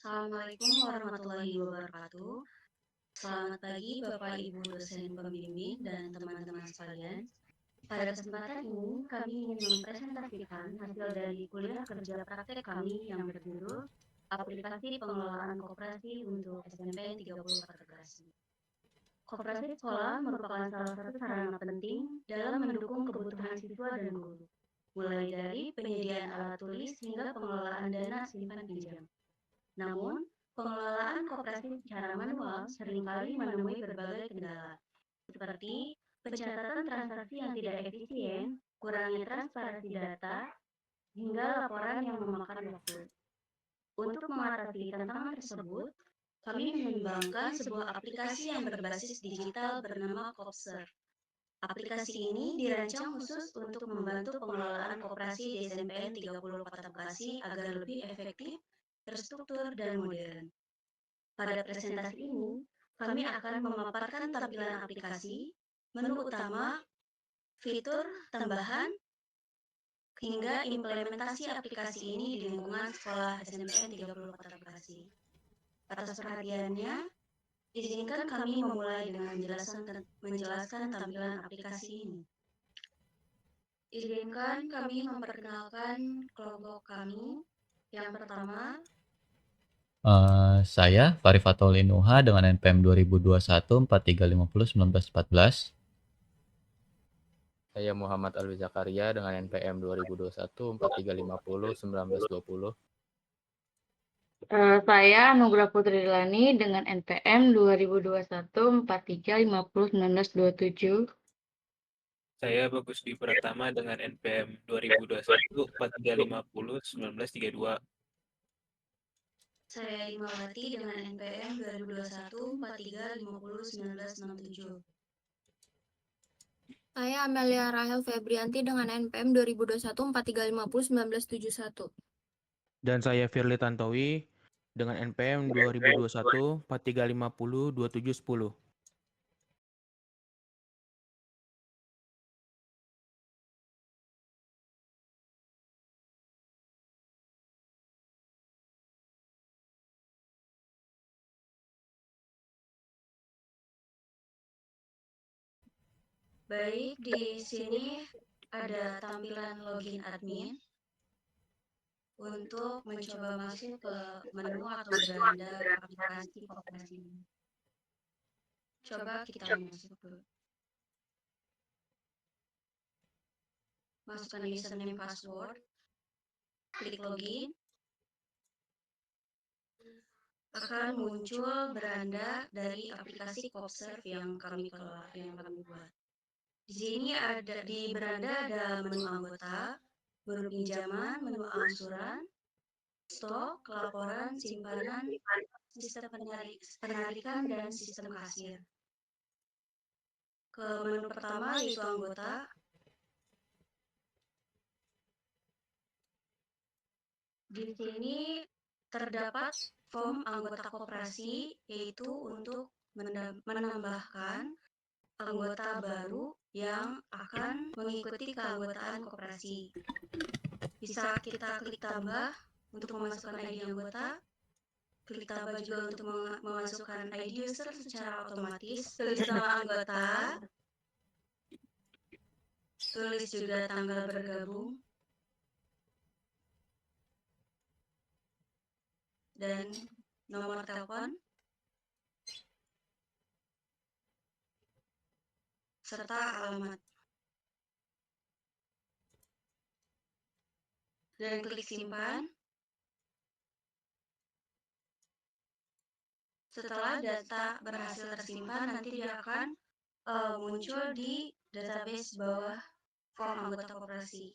Assalamualaikum warahmatullahi wabarakatuh. Selamat pagi Bapak Ibu dosen pembimbing dan teman-teman sekalian. Pada kesempatan ini kami ingin mempresentasikan hasil dari kuliah kerja praktek kami yang berjudul Aplikasi Pengelolaan Koperasi untuk SMPN 30 Integrasi. Koperasi sekolah merupakan salah satu sarana penting dalam mendukung kebutuhan siswa dan guru, mulai dari penyediaan alat tulis hingga pengelolaan dana simpan pinjam. Namun, pengelolaan koperasi secara manual seringkali menemui berbagai kendala, seperti pencatatan transaksi yang tidak efisien, kurangnya transparansi data, hingga laporan yang memakan waktu. Untuk mengatasi tantangan tersebut, kami mengembangkan sebuah aplikasi yang berbasis digital bernama Kopser. Aplikasi ini dirancang khusus untuk membantu pengelolaan koperasi di SMPN 30 Kota Bekasi agar lebih efektif, terstruktur, dan modern. Pada presentasi ini, kami akan memaparkan tampilan aplikasi, menu utama, fitur tambahan, hingga implementasi aplikasi ini di lingkungan sekolah SMPN 30 Kota Bekasi. Atas perhatiannya, izinkan kami memulai dengan menjelaskan tampilan aplikasi ini. Izinkan kami memperkenalkan kelompok kami. Yang pertama, Saya Farifatul Inuha dengan NPM 2021 4350 1914. Saya Muhammad Alwi Zakaria dengan NPM 2021 4350 1920. Saya Nugra Putri Dilani dengan NPM 2021 4350 1927. Saya Bagus Dwi Pratama dengan NPM 2021 4350 1932. saya Imawati dengan NPM 2021 4350 1967. Saya Amelia Rahel Febrianti dengan NPM 2021 4350 1971. Dan saya Firly Tantowi dengan NPM 2021 4350 2710. Baik, di sini ada tampilan login admin. Untuk mencoba masuk ke menu atau beranda aplikasi koperasi ini. Coba kita masuk dulu. Masukkan username password. Klik login. Akan muncul beranda dari aplikasi Kopserve yang kami buat. Di sini di beranda ada menu anggota, menu pinjaman, menu angsuran, stok, laporan, simpanan, sistem penarikan, dan sistem kasir. Ke menu pertama yaitu anggota. Di sini terdapat form anggota koperasi, yaitu untuk menambahkan anggota baru yang akan mengikuti keanggotaan koperasi. Bisa kita klik tambah untuk memasukkan ID anggota, klik tambah juga untuk memasukkan ID user secara otomatis, tulis nama anggota, tulis juga tanggal bergabung, dan nomor telepon, serta alamat. Dan klik simpan. Setelah data berhasil tersimpan, nanti dia akan muncul di database bawah form anggota koperasi.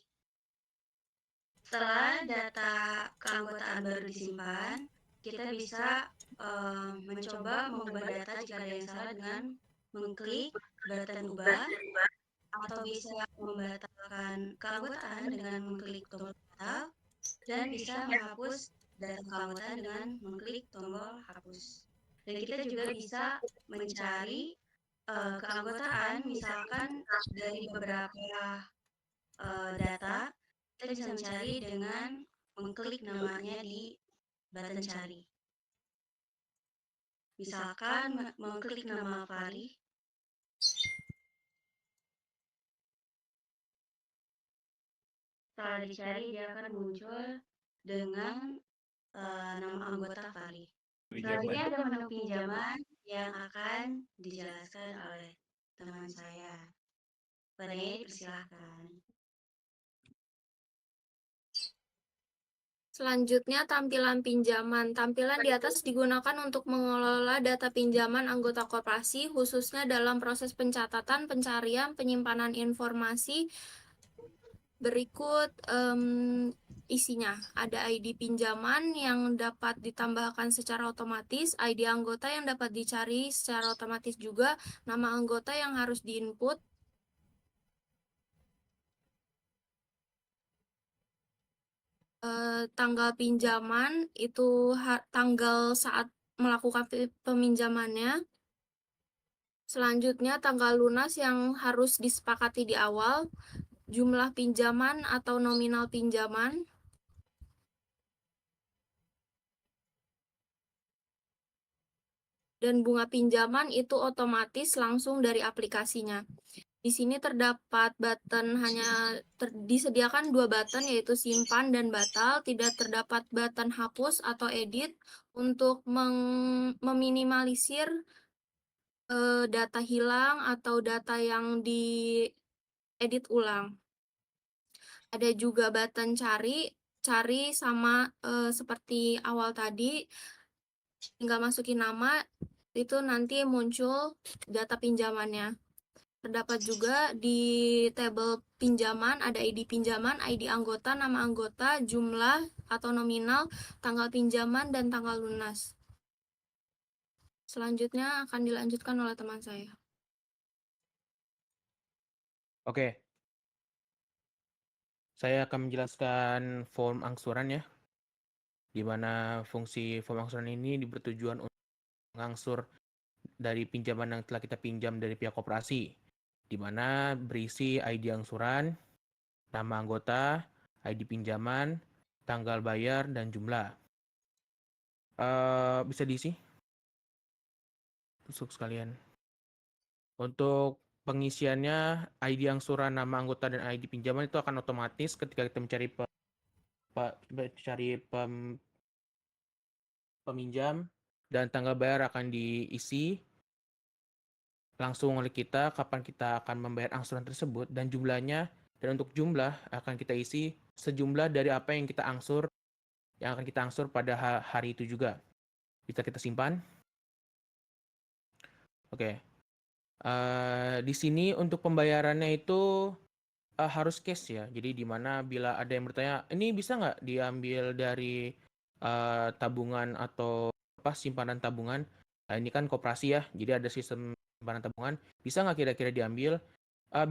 Setelah data keanggotaan baru disimpan, kita bisa mencoba mengubah data jika ada yang salah dengan mengklik button ubah, atau bisa membatalkan keanggotaan dengan mengklik tombol batal, dan bisa menghapus data keanggotaan dengan mengklik tombol hapus. Dan kita juga bisa mencari keanggotaan, misalkan dari beberapa data, kita bisa mencari dengan mengklik namanya di button cari. Misalkan mengklik nama Fahri. Setelah dicari, dia akan muncul dengan nama anggota Fahri. Selanjutnya ada menu pinjaman yang akan dijelaskan oleh teman saya. Penelit, persilahkan. Selanjutnya, tampilan pinjaman. Tampilan di atas digunakan untuk mengelola data pinjaman anggota koperasi, khususnya dalam proses pencatatan, pencarian, penyimpanan informasi. Berikut isinya. Ada ID pinjaman yang dapat ditambahkan secara otomatis, ID anggota yang dapat dicari secara otomatis juga, nama anggota yang harus diinput, tanggal pinjaman itu tanggal saat melakukan peminjamannya. Selanjutnya tanggal lunas yang harus disepakati di awal, jumlah pinjaman atau nominal pinjaman, dan bunga pinjaman itu otomatis langsung dari aplikasinya. Di sini terdapat button, disediakan 2 button, yaitu simpan dan batal. Tidak terdapat button hapus atau edit untuk meminimalisir data hilang atau data yang diedit ulang. Ada juga button cari sama seperti awal tadi, tinggal masukin nama, itu nanti muncul data pinjamannya. Terdapat juga di tabel pinjaman, ada ID pinjaman, ID anggota, nama anggota, jumlah atau nominal, tanggal pinjaman, dan tanggal lunas. Selanjutnya akan dilanjutkan oleh teman saya. Oke. Saya akan menjelaskan form angsuran ya. Di mana fungsi form angsuran ini bertujuan untuk mengangsur dari pinjaman yang telah kita pinjam dari pihak koperasi, di mana berisi ID angsuran, nama anggota, ID pinjaman, tanggal bayar, dan jumlah. Bisa diisi? Untuk sekalian. Untuk pengisiannya, ID angsuran, nama anggota, dan ID pinjaman itu akan otomatis ketika kita mencari peminjam, dan tanggal bayar akan diisi langsung oleh kita kapan kita akan membayar angsuran tersebut, dan jumlahnya, dan untuk jumlah akan kita isi sejumlah dari apa yang kita angsur, yang akan kita angsur pada hari itu juga. Bisa kita simpan. Oke. Di sini untuk pembayarannya itu harus cash ya. Jadi di mana bila ada yang bertanya, ini bisa nggak diambil dari tabungan atau simpanan tabungan? Nah, ini kan koperasi ya, jadi ada sistem simpanan tabungan. Bisa nggak kira-kira diambil?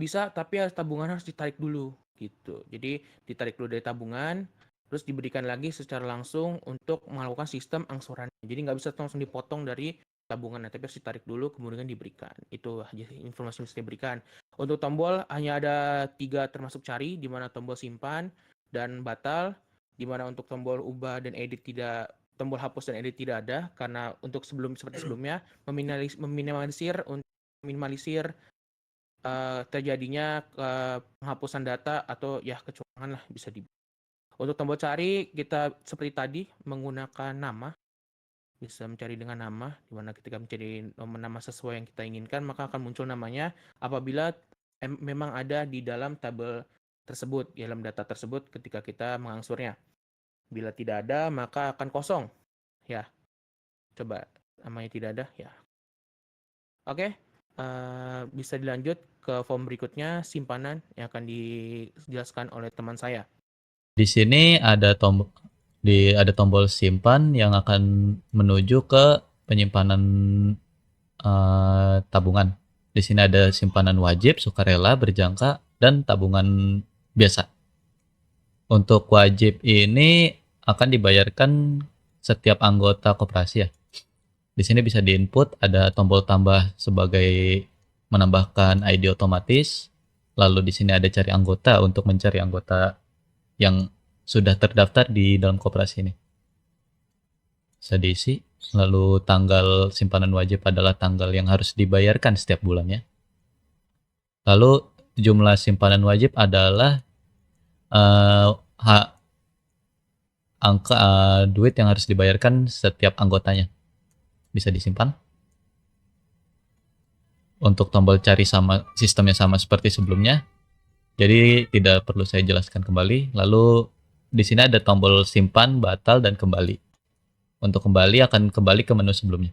Bisa, tapi tabungan harus ditarik dulu gitu. Jadi ditarik dulu dari tabungan, terus diberikan lagi secara langsung untuk melakukan sistem angsuran. Jadi nggak bisa langsung dipotong dari tabungan, tapi harus ditarik dulu kemudian diberikan. Itu aja informasi yang bisa diberikan. Untuk tombol hanya ada 3 termasuk cari, di mana tombol simpan dan batal, di mana untuk tombol ubah dan edit tidak, tombol hapus dan edit tidak ada, karena untuk seperti sebelumnya meminimalisir terjadinya penghapusan data atau ya kecurangan lah bisa di. Untuk tombol cari kita seperti tadi menggunakan nama, bisa mencari dengan nama, di mana ketika mencari nama sesuai yang kita inginkan maka akan muncul namanya apabila memang ada di dalam tabel tersebut, di dalam data tersebut ketika kita mengangsurnya. Bila tidak ada maka akan kosong. Ya, coba namanya tidak ada ya. Oke, bisa dilanjut ke form berikutnya, simpanan, yang akan dijelaskan oleh teman saya. Di sini ada tombol simpan yang akan menuju ke penyimpanan tabungan. Di sini ada simpanan wajib, sukarela, berjangka, dan tabungan biasa. Untuk wajib ini akan dibayarkan setiap anggota koperasi ya. Di sini bisa diinput, ada tombol tambah sebagai menambahkan ID otomatis. Lalu di sini ada cari anggota untuk mencari anggota yang sudah terdaftar di dalam koperasi ini. bisa diisi. Lalu tanggal simpanan wajib adalah tanggal yang harus dibayarkan setiap bulannya. Lalu jumlah simpanan wajib adalah eh, angka duit yang harus dibayarkan setiap anggotanya. Bisa disimpan. Untuk tombol cari sama sistemnya sama seperti sebelumnya. Jadi tidak perlu saya jelaskan kembali. Lalu di sini ada tombol simpan, batal, dan kembali. Untuk kembali akan kembali ke menu sebelumnya.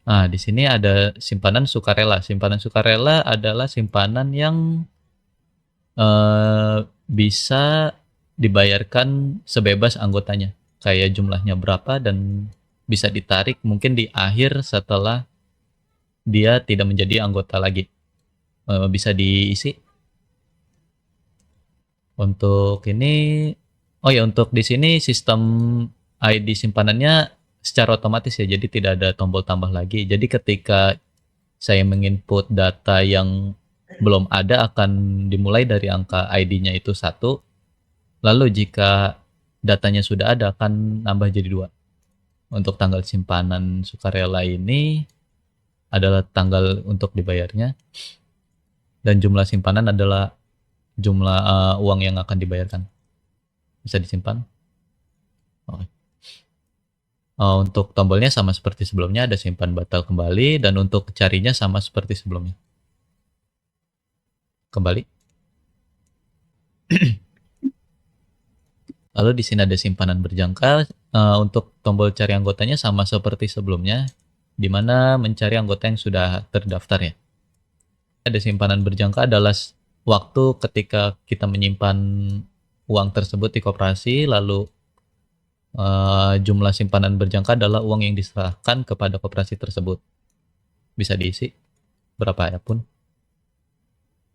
Nah, di sini ada simpanan sukarela. Simpanan sukarela adalah simpanan yang bisa dibayarkan sebebas anggotanya. Kayak jumlahnya berapa dan bisa ditarik mungkin di akhir setelah dia tidak menjadi anggota lagi. Bisa diisi. Untuk ini, oh ya, untuk di sini sistem ID simpanannya secara otomatis ya, jadi tidak ada tombol tambah lagi. Jadi ketika saya menginput data yang belum ada akan dimulai dari angka ID-nya itu 1. Lalu jika datanya sudah ada akan nambah jadi 2. Untuk tanggal simpanan sukarela ini adalah tanggal untuk dibayarnya. Dan jumlah simpanan adalah jumlah uang yang akan dibayarkan. Bisa disimpan. Oke. Untuk tombolnya sama seperti sebelumnya, ada simpan batal kembali, dan untuk carinya sama seperti sebelumnya. Kembali. Lalu di sini ada simpanan berjangka. Untuk tombol cari anggotanya sama seperti sebelumnya, di mana mencari anggota yang sudah terdaftar ya. Ada simpanan berjangka adalah waktu ketika kita menyimpan uang tersebut di koperasi, lalu jumlah simpanan berjangka adalah uang yang diserahkan kepada koperasi tersebut. Bisa diisi berapa pun.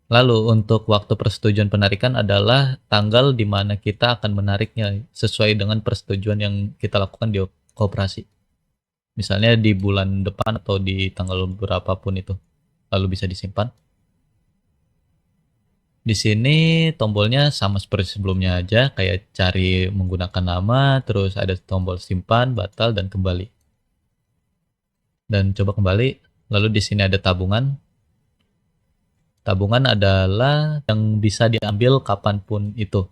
Lalu untuk waktu persetujuan penarikan adalah tanggal di mana kita akan menariknya sesuai dengan persetujuan yang kita lakukan di koperasi. Misalnya di bulan depan atau di tanggal berapapun itu. Lalu bisa disimpan. Di sini tombolnya sama seperti sebelumnya aja, kayak cari menggunakan nama, terus ada tombol simpan, batal, dan kembali. Dan coba kembali, lalu di sini ada tabungan. Tabungan adalah yang bisa diambil kapanpun itu.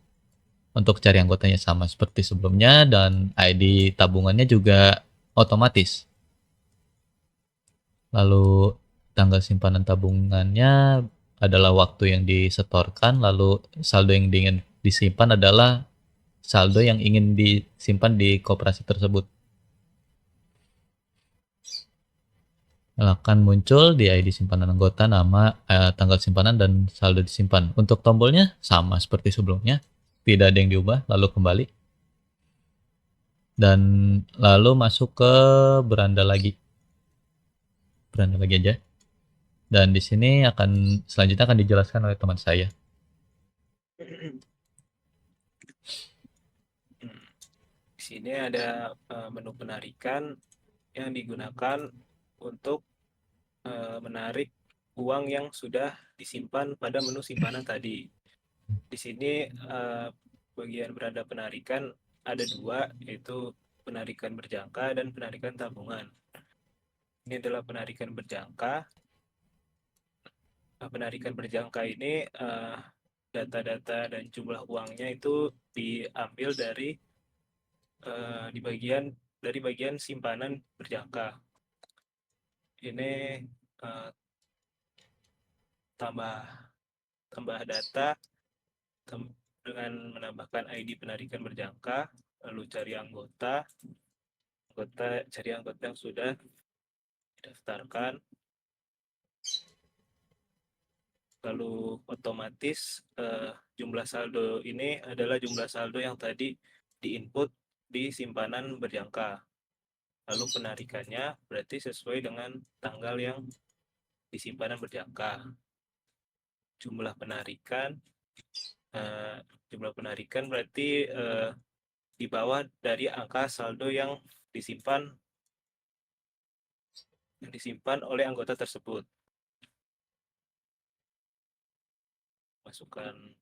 Untuk cari anggotanya sama seperti sebelumnya, dan ID tabungannya juga otomatis. Lalu tanggal simpanan tabungannya adalah waktu yang disetorkan, lalu saldo yang ingin disimpan adalah saldo yang ingin disimpan di koperasi tersebut. Akan muncul di ID simpanan anggota, nama, tanggal simpanan, dan saldo disimpan. Untuk tombolnya sama seperti sebelumnya, tidak ada yang diubah, lalu kembali. Dan lalu masuk ke beranda lagi. Beranda lagi aja. Dan di sini selanjutnya akan dijelaskan oleh teman saya. Di sini ada menu penarikan yang digunakan untuk menarik uang yang sudah disimpan pada menu simpanan tadi. Di sini bagian beranda penarikan ada 2, yaitu penarikan berjangka dan penarikan tabungan. Ini adalah penarikan berjangka. Penarikan berjangka ini data-data dan jumlah uangnya itu diambil dari bagian simpanan berjangka. Ini tambah data dengan menambahkan ID penarikan berjangka, lalu cari anggota yang sudah didaftarkan, lalu otomatis jumlah saldo ini adalah jumlah saldo yang tadi diinput di simpanan berjangka. Lalu penarikannya berarti sesuai dengan tanggal yang di simpanan berjangka. Jumlah penarikan berarti di bawah dari angka saldo yang disimpan oleh anggota tersebut. Masukkan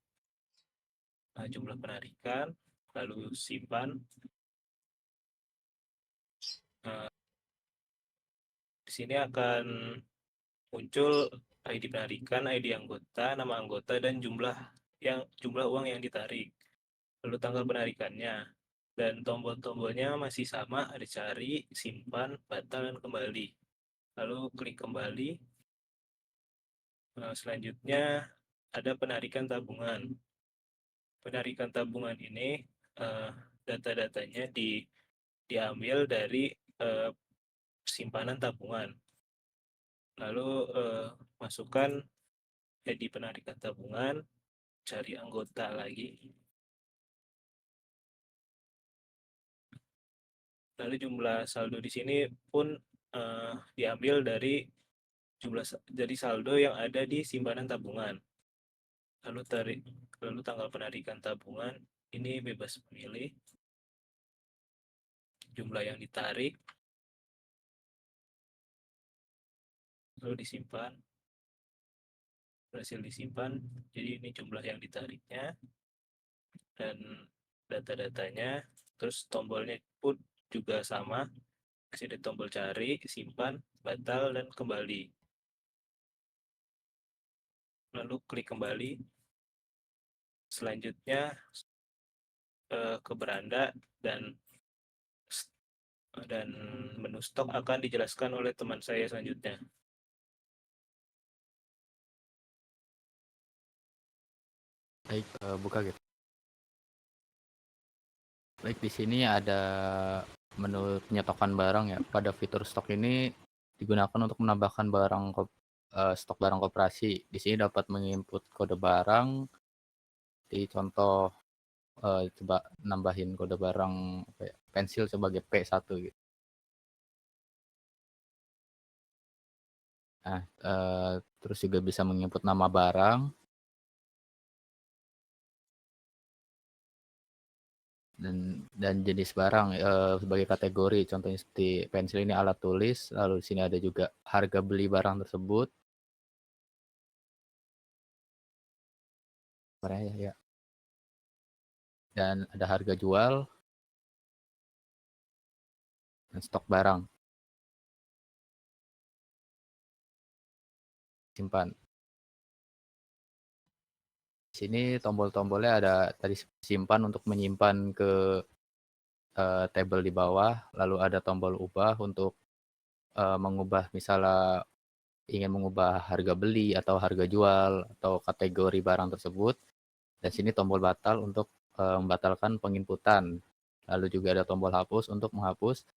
jumlah penarikan, lalu simpan, Di sini akan muncul ID penarikan, ID anggota, nama anggota, dan jumlah uang yang ditarik. Lalu tanggal penarikannya. Dan tombol-tombolnya masih sama, ada cari, simpan, batal, dan kembali. Lalu klik kembali. Selanjutnya ada penarikan tabungan. Penarikan tabungan ini data-datanya diambil dari simpanan tabungan. Lalu masukkan ID penarikan tabungan, cari anggota lagi. Lalu jumlah saldo di sini pun diambil dari saldo yang ada di simpanan tabungan. Lalu tanggal penarikan tabungan ini bebas memilih. Jumlah yang ditarik, lalu disimpan, berhasil disimpan. Jadi ini jumlah yang ditariknya dan data-datanya. Terus tombolnya pun juga sama. Ada tombol cari, simpan, batal, dan kembali. Lalu klik kembali. Selanjutnya ke beranda dan menu stok akan dijelaskan oleh teman saya selanjutnya. Baik, buka gitu. Baik, di sini ada menu penyetokan barang ya. Pada fitur stok ini digunakan untuk menambahkan stok barang koperasi. Di sini dapat menginput kode barang. Di contoh coba nambahin kode barang pensil sebagai P1 gitu. Nah, terus juga bisa menginput nama barang dan jenis barang sebagai kategori. Contohnya seperti pensil ini alat tulis. Lalu di sini ada juga harga beli barang tersebut. Ya. Dan ada harga jual dan stok barang simpan. Di sini tombol-tombolnya ada tadi simpan untuk menyimpan ke tabel di bawah, lalu ada tombol ubah untuk mengubah, misalnya ingin mengubah harga beli atau harga jual atau kategori barang tersebut. Dan sini tombol batal untuk membatalkan penginputan. Lalu juga ada tombol hapus untuk menghapus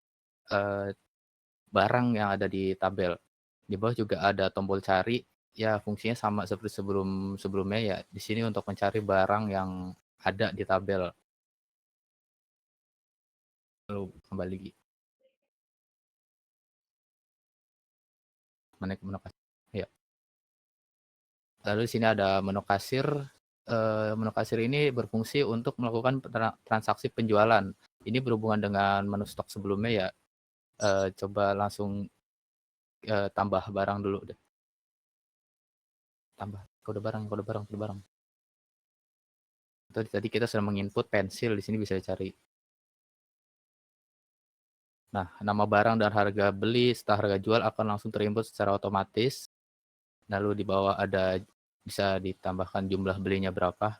barang yang ada di tabel. Di bawah juga ada tombol cari, ya fungsinya sama seperti sebelumnya ya. Di sini untuk mencari barang yang ada di tabel. Lalu kembali lagi. Menu kasir. Ya. Lalu di sini ada menu kasir. Menu kasir ini berfungsi untuk melakukan transaksi penjualan. Ini berhubungan dengan menu stok sebelumnya ya. Coba langsung tambah barang dulu deh. Tambah kode barang. Tadi kita sudah menginput pensil, di sini bisa dicari. Nah, nama barang dan harga beli serta harga jual akan langsung terinput secara otomatis. Lalu di bawah ada bisa ditambahkan jumlah belinya berapa.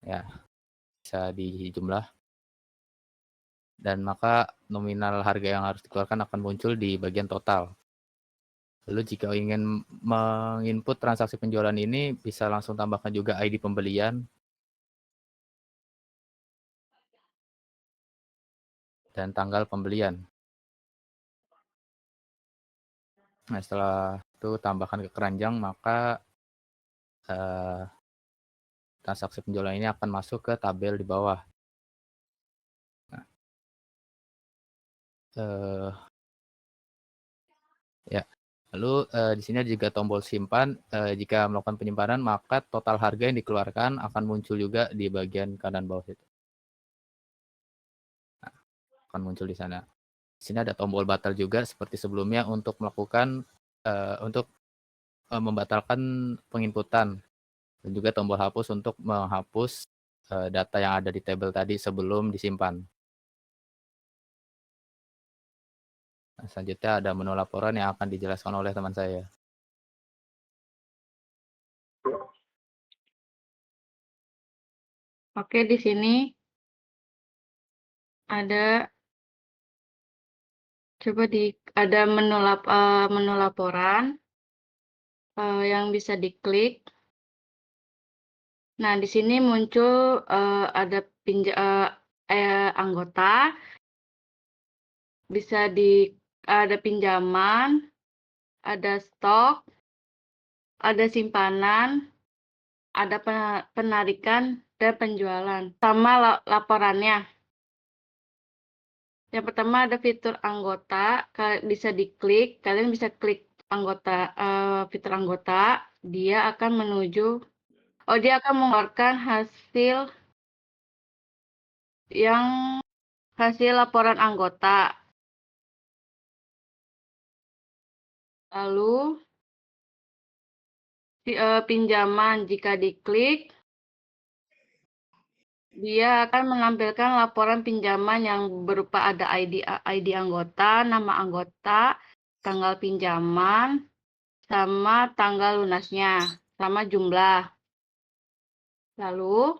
Ya, bisa dijumlah. Dan maka nominal harga yang harus dikeluarkan akan muncul di bagian total. Lalu jika ingin menginput transaksi penjualan ini, bisa langsung tambahkan juga ID pembelian dan tanggal pembelian. Nah, setelah itu tambahkan ke keranjang, maka transaksi penjualan ini akan masuk ke tabel di bawah. Nah, ya. Lalu di sini ada juga tombol simpan. Jika melakukan penyimpanan, maka total harga yang dikeluarkan akan muncul juga di bagian kanan bawah itu. Nah, akan muncul di sana. Di sini ada tombol batal juga seperti sebelumnya untuk melakukan membatalkan penginputan, dan juga tombol hapus untuk menghapus data yang ada di tabel tadi sebelum disimpan. Nah, selanjutnya ada menu laporan yang akan dijelaskan oleh teman saya. Oke, di sini ada ada menu laporan yang bisa diklik. Nah, di sini muncul ada anggota, ada pinjaman, ada stok, ada simpanan, ada penarikan dan penjualan. Sama laporannya. Yang pertama ada fitur anggota, bisa diklik. Kalian bisa klik fitur anggota. Dia akan mengeluarkan hasil laporan anggota. Lalu pinjaman, jika diklik, dia akan menampilkan laporan pinjaman yang berupa ada ID anggota, nama anggota, tanggal pinjaman, sama tanggal lunasnya, sama jumlah. Lalu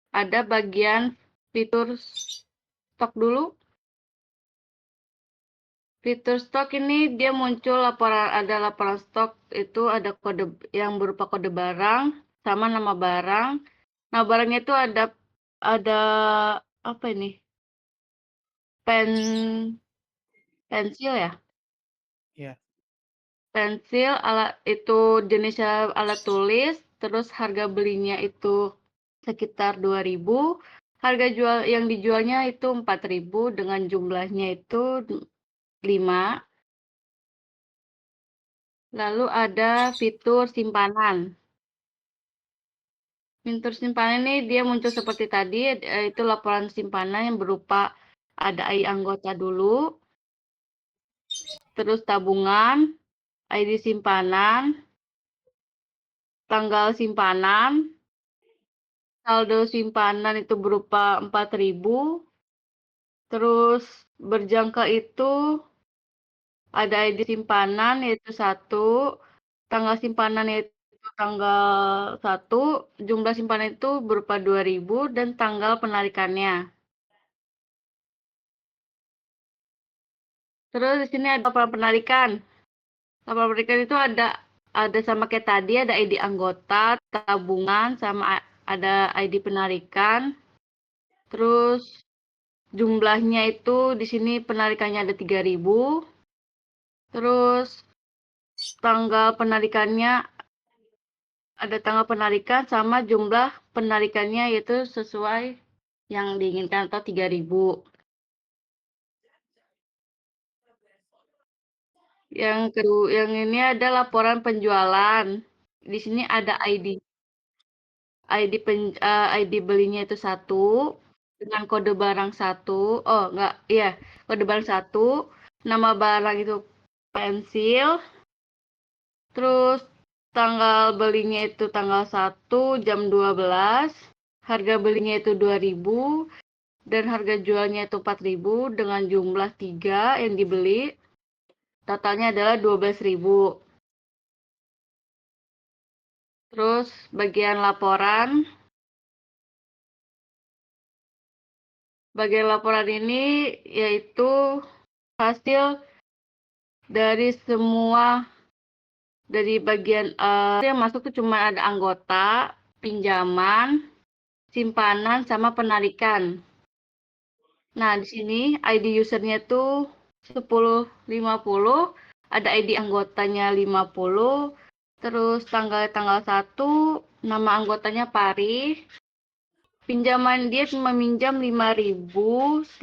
ada bagian fitur stok dulu. Fitur stok ini dia muncul ada laporan stok, itu ada kode yang berupa kode barang sama nama barang. Nah, barangnya itu ada apa ini? Pensil ya? Iya. Pensil itu jenisnya alat tulis, terus harga belinya itu sekitar 2.000. Harga yang dijualnya itu 4.000 dengan jumlahnya itu 5. Lalu ada fitur simpanan. Fitur simpanan ini dia muncul seperti tadi, itu laporan simpanan yang berupa ada ID anggota dulu, terus tabungan, ID simpanan, tanggal simpanan, saldo simpanan itu berupa 4.000, terus berjangka itu ada ID simpanan yaitu 1, tanggal simpanan yaitu tanggal 1, jumlah simpanan itu berupa 2.000 dan tanggal penarikannya. Terus di sini ada laporan penarikan. Laporan penarikan itu ada sama kayak tadi, ada ID anggota, tabungan, sama ada ID penarikan. Terus jumlahnya itu di sini penarikannya ada 3.000. Terus tanggal penarikannya ada tanggal penarikan sama jumlah penarikannya yaitu sesuai yang diinginkan atau 3.000. Yang ini ada laporan penjualan. Di sini ada ID belinya itu 1 dengan kode barang 1. Oh, enggak, iya. Kode barang 1, nama barang itu pensil. Terus tanggal belinya itu tanggal 1 jam 12. Harga belinya itu 2.000 dan harga jualnya itu 4.000 dengan jumlah 3 yang dibeli. Totalnya adalah 12.000. Terus bagian laporan ini yaitu hasil dari bagian yang masuk itu cuma ada anggota, pinjaman, simpanan, sama penarikan. Nah, di sini ID usernya tuh 1050, ada ID anggotanya 50, terus tanggal 1, nama anggotanya Pari. Pinjaman dia meminjam 5.100,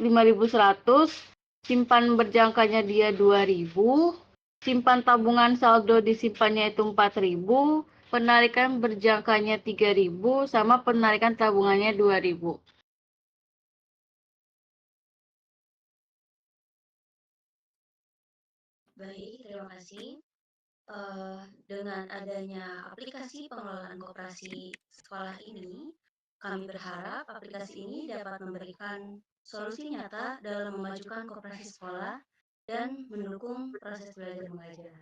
simpan berjangkanya dia 2.000, simpan tabungan saldo disimpannya itu 4.000, penarikan berjangkanya 3.000, sama penarikan tabungannya 2.000. Baik, terima kasih. Dengan adanya aplikasi pengelolaan koperasi sekolah ini, Kami berharap aplikasi ini dapat memberikan solusi nyata dalam memajukan koperasi sekolah dan mendukung proses belajar mengajar.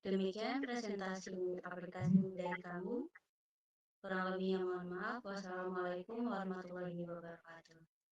Demikian presentasi aplikasi dari kami. Kurang lebihnya mohon maaf. Wassalamualaikum warahmatullahi wabarakatuh.